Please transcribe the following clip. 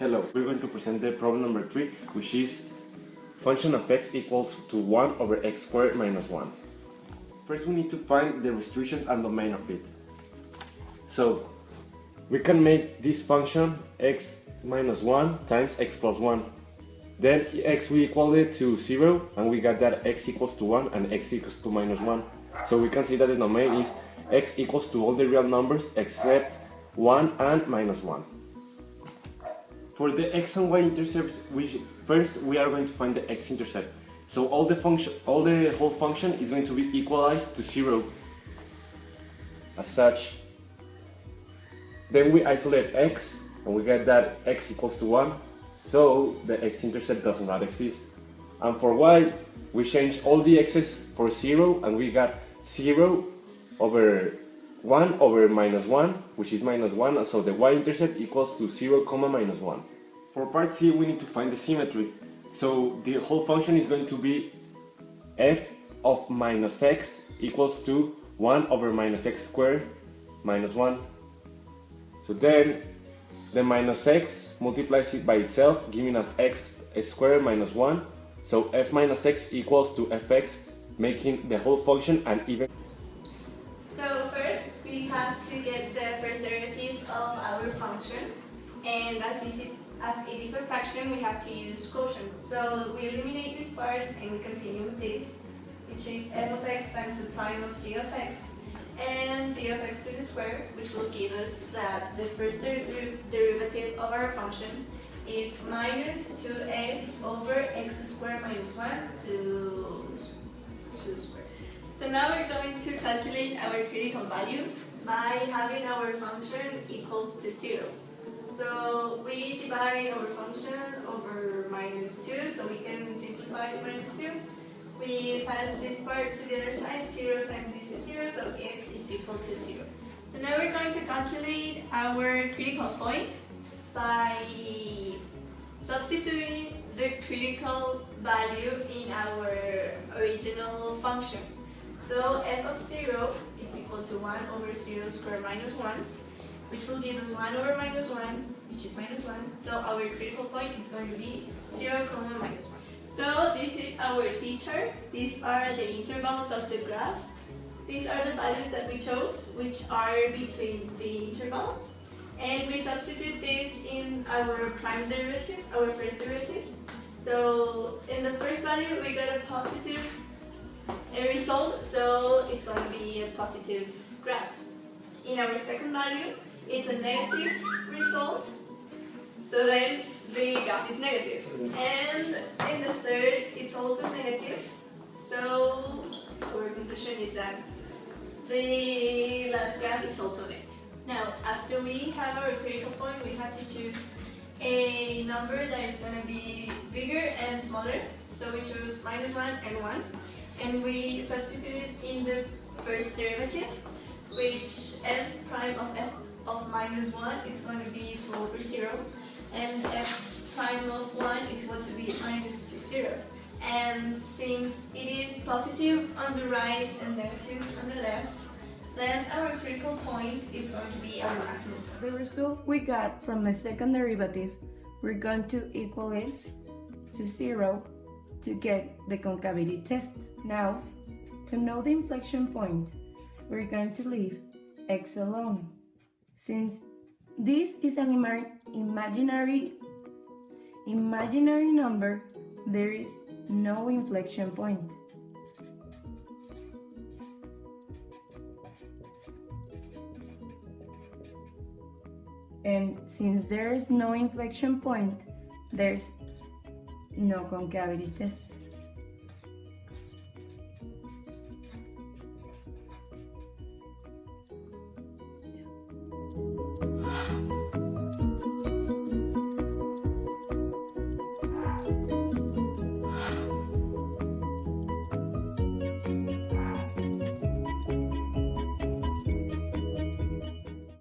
Hello, we're going to present the problem number 3, which is function of x equals to 1 over x squared minus 1. First we need to find the restrictions and domain of it. So we can make this function x minus 1 times x plus 1. Then x we equal it to 0 and we got that x equals to 1 and x equals to minus 1. So we can see that the domain is x equals to all the real numbers except 1 and minus 1. For the x and y intercepts, first we are going to find the x-intercept. So all the whole function is going to be equalized to 0 as such. Then we isolate x and we get that x equals to 1, so the x-intercept does not exist. And for y, we change all the x's for 0 and we got 0 over 1 over minus 1, which is minus 1, and so the y-intercept equals to 0, minus 1. For part C, we need to find the symmetry. So the whole function is going to be f of minus x equals to 1 over minus x squared minus 1. So then the minus x multiplies it by itself, giving us x squared minus 1. So f minus x equals to fx, making the whole function an even. So first we have to get the first derivative of our function, and as it is a fraction, we have to use quotient. So we eliminate this part and we continue with this, which is f of x times the prime of g of x, and g of x to the square, which will give us that the first derivative of our function is minus 2x over x squared minus 1 to square. So now we're going to calculate our critical value by having our function equals to 0. So we divide our function over minus 2, so we can simplify minus 2. We pass this part to the other side, 0 times this is 0, so x is equal to 0. So now we're going to calculate our critical point by substituting the critical value in our original function. So f of 0 is equal to 1 over 0 squared minus 1, which will give us 1 over minus 1, which is minus 1. So our critical point is going to be 0, minus 1. So this is our t-chart. These are the intervals of the graph. These are the values that we chose, which are between the intervals. And we substitute this in our prime derivative, our first derivative. So in the first value, we got a positive result, so it's going to be a positive graph. In our second value, it's a negative result, so then the graph is negative. And in the third, it's also negative, so our conclusion is that the last graph is also negative. Now, after we have our critical point, we have to choose a number that is going to be bigger and smaller. So we choose minus 1 and 1, and we substitute it in the first derivative, which f prime of minus 1 is going to be 2 over 0, and f prime of 1 is going to be minus 2, 0. And since it is positive on the right and negative on the left, then our critical point is going to be our maximum. The result we got from the second derivative, we're going to equal it to 0 to get the concavity test. Now, to know the inflection point, we're going to leave x alone. Since this is an imaginary number, there is no inflection point. And since there is no inflection point, there's no concavity test.